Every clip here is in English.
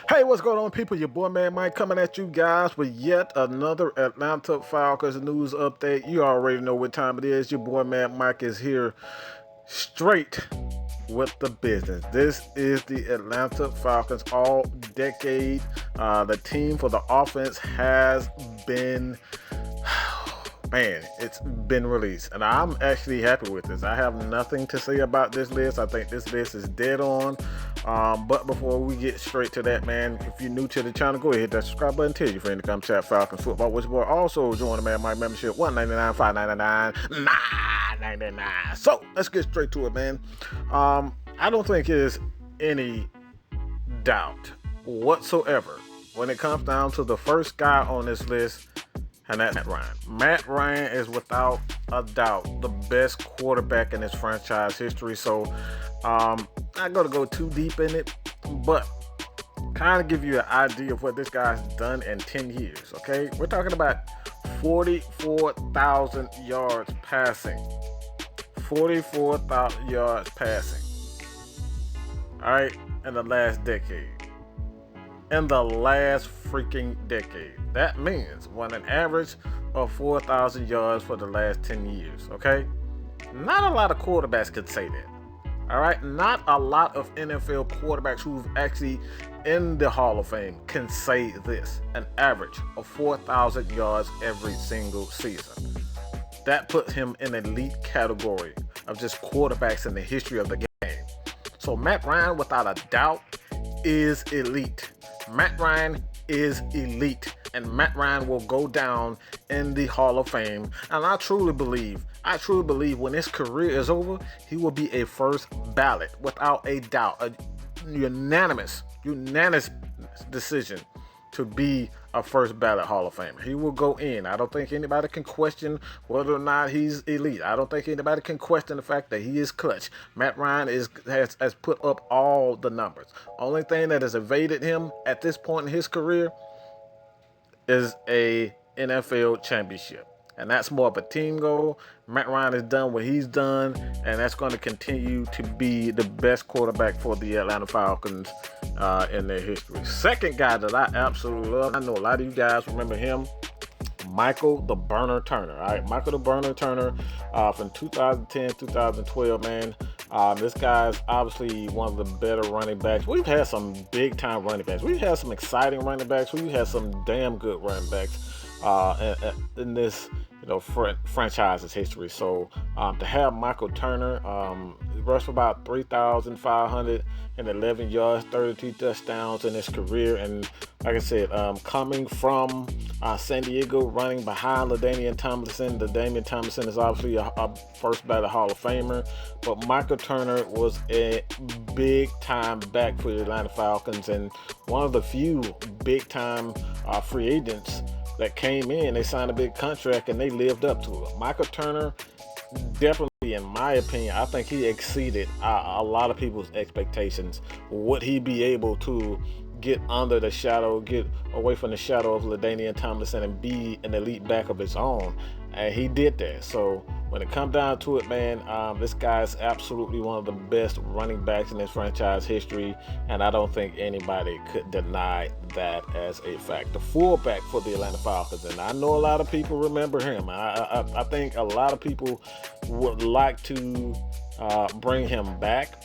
Hey, what's going on, people? Your boy Man Mike coming at you guys with yet another Atlanta Falcons news update. You already know what time it is. Your boy Man Mike is here straight with the business. This is the Atlanta Falcons all decade. The team for the offense has been man, it's been released, and I'm actually happy with this. I have nothing to say about this list. I think this list is dead on. But before we get straight to that, man, if you're new to the channel, go ahead, hit that subscribe button. Tell your friend to come chat Falcons football with your boy. Also, join the Man Mike membership, $199, $599, $999. So let's get straight to it, man. I don't think there's any doubt whatsoever when it comes down to the first guy on this list, and that's Matt Ryan. Matt Ryan is without a doubt the best quarterback in his franchise history. So I'm not going to go too deep in it, but kind of give you an idea of what this guy's done in 10 years, okay? We're talking about 44,000 yards passing. 44,000 yards passing. All right, in the last decade. In the last freaking decade. That means when an average of 4,000 yards for the last 10 years, okay? Not a lot of quarterbacks could say that. All right? Not a lot of NFL quarterbacks who've actually in the Hall of Fame can say this. An average of 4,000 yards every single season. That puts him in an elite category of just quarterbacks in the history of the game. So Matt Ryan, without a doubt, is elite. Matt Ryan is elite, and Matt Ryan will go down in the Hall of Fame. And I truly believe when his career is over, he will be a first ballot without a doubt, a unanimous decision to be a first ballot Hall of Famer. He will go in. I don't think anybody can question whether or not he's elite. I don't think anybody can question the fact that he is clutch. Matt Ryan has put up all the numbers. Only thing that has evaded him at this point in his career is a NFL championship. And that's more of a team goal. Matt Ryan has done what he's done, and that's going to continue to be the best quarterback for the Atlanta Falcons in their history. Second guy that I absolutely love, I know a lot of you guys remember him, Michael the Burner Turner. All right, Michael the Burner Turner from 2010, 2012, man. This guy's obviously one of the better running backs. We've had some big time running backs. We've had some exciting running backs. We've had some damn good running backs in this franchise's history. So to have Michael Turner rushed for about 3,511 yards, 32 touchdowns in his career, and like I said, coming from San Diego, running behind LaDainian Tomlinson. LaDainian Tomlinson is obviously a first ballot Hall of Famer, but Michael Turner was a big time back for the Atlanta Falcons and one of the few big time free agents that came in. They signed a big contract and they lived up to it. Michael Turner, definitely, in my opinion, I think he exceeded a lot of people's expectations. Would he be able to get under the shadow, get away from the shadow of LaDainian Tomlinson and be an elite back of his own? And he did that. So when it comes down to it, man, this guy's absolutely one of the best running backs in his franchise history, and I don't think anybody could deny that as a fact. The fullback for the Atlanta Falcons, and I know a lot of people remember him. I think a lot of people would like to bring him back.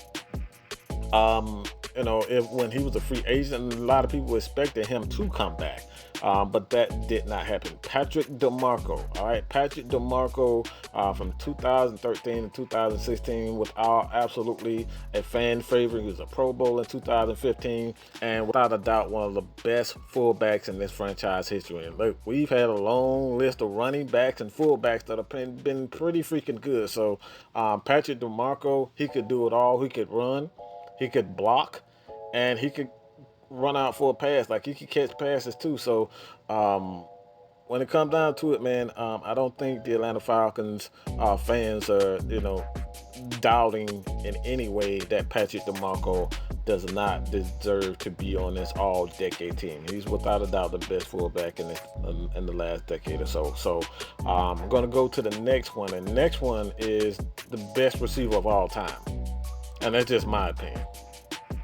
When he was a free agent, a lot of people expected him to come back. But that did not happen. Patrick DeMarco, all right? Patrick DeMarco from 2013 to 2016 was absolutely a fan favorite. He was a Pro Bowl in 2015, and without a doubt, one of the best fullbacks in this franchise history. And look, we've had a long list of running backs and fullbacks that have been pretty freaking good. So Patrick DeMarco, he could do it all. He could run, he could block, and he could run out for a pass. Like, he could catch passes too. So when it comes down to it, man, I don't think the Atlanta Falcons fans are doubting in any way that Patrick DeMarco does not deserve to be on this all-decade team. He's without a doubt the best fullback in the last decade or so. So I'm going to go to the next one. And the next one is the best receiver of all time. And that's just my opinion.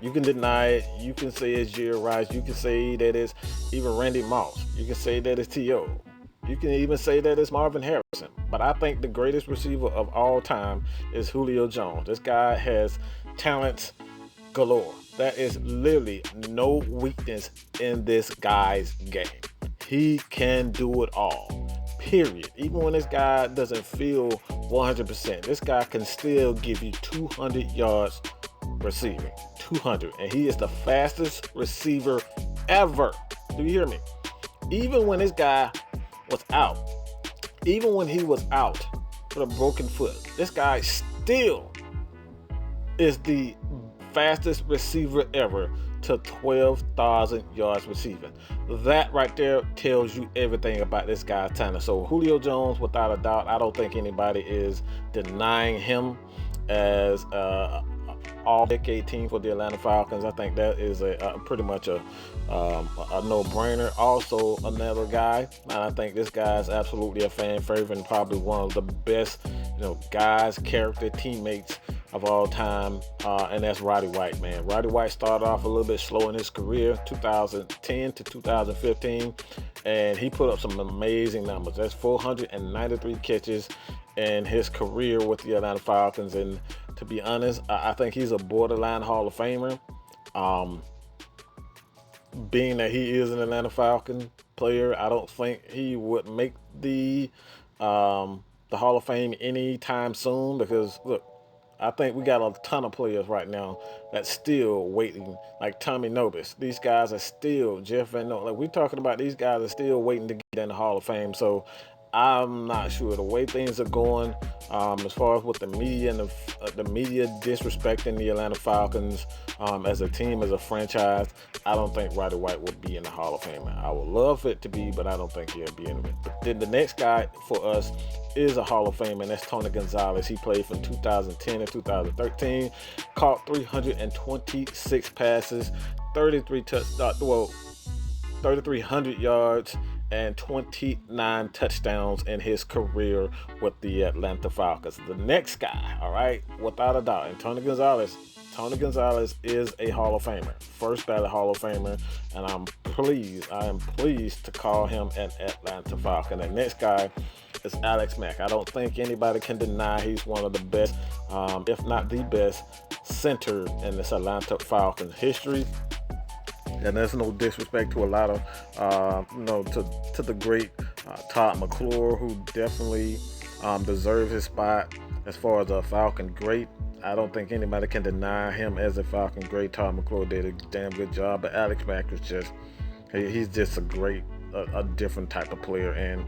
You can deny it. You can say it's Jerry Rice. You can say that it's even Randy Moss. You can say that it's T.O. You can even say that it's Marvin Harrison. But I think the greatest receiver of all time is Julio Jones. This guy has talents galore. That is literally no weakness in this guy's game. He can do it all. Period. Even when this guy doesn't feel 100%, this guy can still give you 200 yards receiving. 200. And he is the fastest receiver ever. Do you hear me? Even when this guy was out, even when he was out with a broken foot, this guy still is the fastest receiver ever to 12,000 yards receiving. That right there tells you everything about this guy's talent. So Julio Jones, without a doubt, I don't think anybody is denying him as all-decade team for the Atlanta Falcons. I think that is pretty much a no-brainer. Also, another guy, and I think this guy is absolutely a fan favorite and probably one of the best, guys, character, teammates of all time, and that's Roddy White, man. Roddy White started off a little bit slow in his career, 2010 to 2015, and he put up some amazing numbers. That's 493 catches in his career with the Atlanta Falcons, and to be honest, I think he's a borderline Hall of Famer. Being that he is an Atlanta Falcon player, I don't think he would make the Hall of Fame anytime soon, because look, I think we got a ton of players right now that's still waiting, like Tommy Nobis. These guys are still, Jeff Van Note, like we're talking about, these guys are still waiting to get in the Hall of Fame. So I'm not sure the way things are going, as far as with the media and the media disrespecting the Atlanta Falcons as a team, as a franchise. I don't think Roddy White will be in the Hall of Fame. I would love it to be, but I don't think he'll be in it. But then the next guy for us is a Hall of Fame, and that's Tony Gonzalez. He played from 2010 to 2013, caught 326 passes, 3,300 yards, and 29 touchdowns in his career with the Atlanta Falcons. The next guy, all right, without a doubt, and Tony Gonzalez is a Hall of Famer, first ballot Hall of Famer, and I am pleased to call him an Atlanta Falcon. The next guy is ASKMADMIKE. I don't think anybody can deny he's one of the best, if not the best, center in this Atlanta Falcons history. And there's no disrespect to a lot of, to the great Todd McClure, who definitely deserves his spot as far as a Falcon great. I don't think anybody can deny him as a Falcon great. Todd McClure did a damn good job, but ASKMADMIKE was he's just a different type of player, and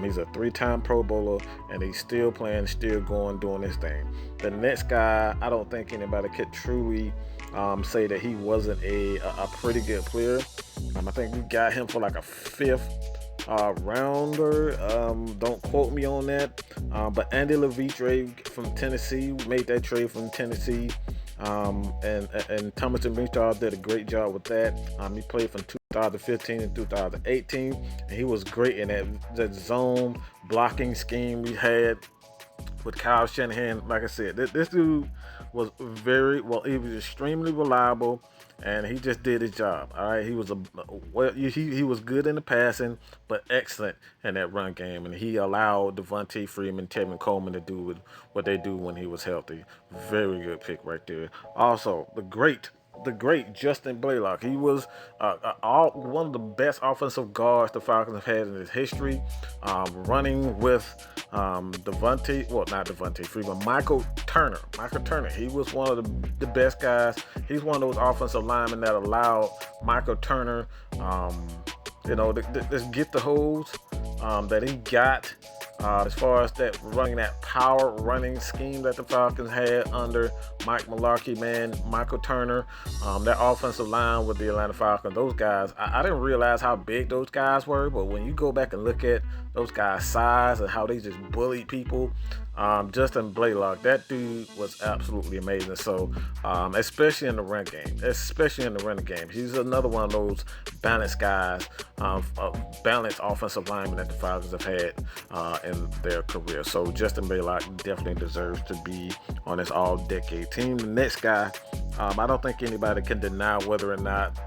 he's a 3-time Pro Bowler, and he's still playing, still going, doing his thing. The next guy, I don't think anybody could truly say that he wasn't a pretty good player. I think we got him for like a 5th rounder. Don't quote me on that. But Andy Levitre from Tennessee made that trade from Tennessee. And Thomas DeMetriou did a great job with that. He played from 2015 and 2018, and he was great in that zone blocking scheme we had with Kyle Shanahan. Like I said, this dude was he was extremely reliable, and he just did his job. All right, he was he was good in the passing, but excellent in that run game, and he allowed Devontae Freeman, Tevin Coleman to do what they do when he was healthy. Very good pick right there. Also, the great Justin Blaylock. He was one of the best offensive guards the Falcons have had in his history, running with Michael Turner. He was one of the best guys. He's one of those offensive linemen that allowed Michael Turner, to get the holds that he got. As far as that power running scheme that the Falcons had under Mike Mularkey, man, Michael Turner, that offensive line with the Atlanta Falcons, those guys, I didn't realize how big those guys were, but when you go back and look at those guys' size and how they just bullied people, Justin Blaylock, that dude was absolutely amazing. So, especially in the run game, he's another one of those balanced guys, balanced offensive linemen that the Falcons have had in their career. So Justin Blaylock definitely deserves to be on this all-decade team. The next guy I don't think anybody can deny whether or not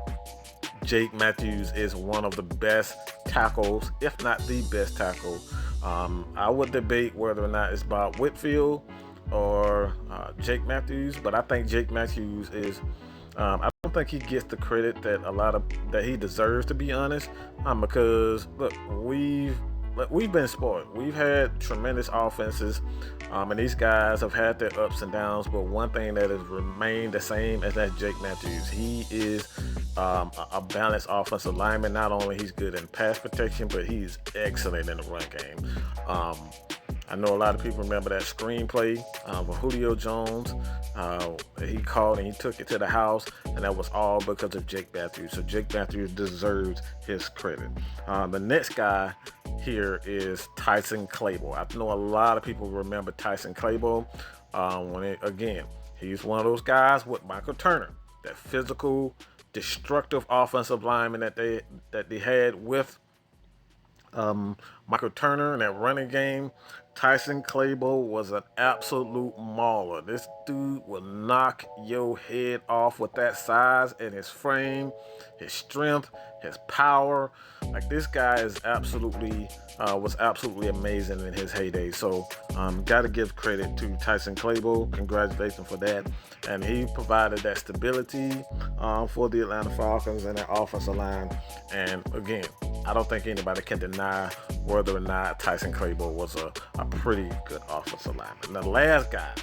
Jake Matthews is one of the best tackles, if not the best tackle. I would debate whether or not it's Bob Whitfield or Jake Matthews, but I think Jake Matthews is. I don't think he gets the credit that he deserves, to be honest, because look, we've been spoiled. We've had tremendous offenses, and these guys have had their ups and downs. But one thing that has remained the same is that Jake Matthews. He is a balanced offensive lineman. Not only he's good in pass protection, but he's excellent in the run game. I know a lot of people remember that screenplay for Julio Jones. He called and he took it to the house, and that was all because of Jake Matthews. So Jake Matthews deserves his credit. The next guy here is Tyson Clable. I know a lot of people remember Tyson Clable. He's one of those guys with Michael Turner, that physical, destructive offensive lineman that they had with Michael Turner in that running game. Tyson Clable was an absolute mauler. This dude will knock your head off with that size and his frame, his strength, his power. Like, this guy is was absolutely amazing in his heyday. So got to give credit to Tyson Clable. Congratulations for that. And he provided that stability for the Atlanta Falcons and their offensive line. And again, I don't think anybody can deny whether or not Tyson Clable was a pretty good offensive lineman. And the last guy,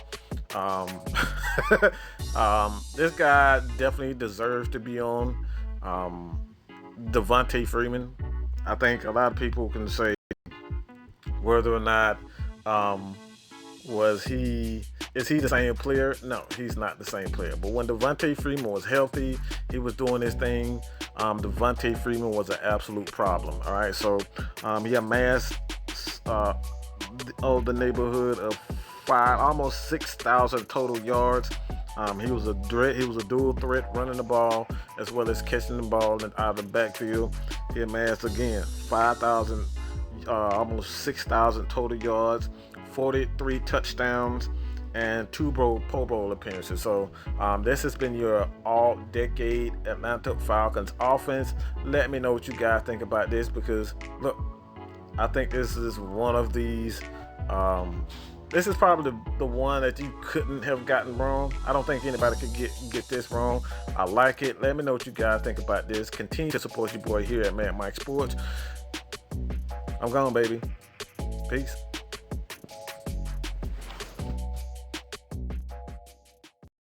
this guy definitely deserves to be on. Devontae Freeman. I think a lot of people can say whether or not is he the same player? No, he's not the same player. But when Devontae Freeman was healthy, he was doing his thing. Devontae Freeman was an absolute problem. All right, so he amassed the neighborhood of almost 6,000 total yards. He was a dual threat, running the ball as well as catching the ball out of the backfield. He amassed again 5,000, almost 6,000 total yards, 43 touchdowns, and 2 Pro Bowl appearances. So this has been your all-decade Atlanta Falcons offense. Let me know what you guys think about this, because look, I think this is one of these. This is probably the one that you couldn't have gotten wrong. I don't think anybody could get this wrong. I like it. Let me know what you guys think about this. Continue to support your boy here at Mad Mike Sports. I'm gone, baby. Peace.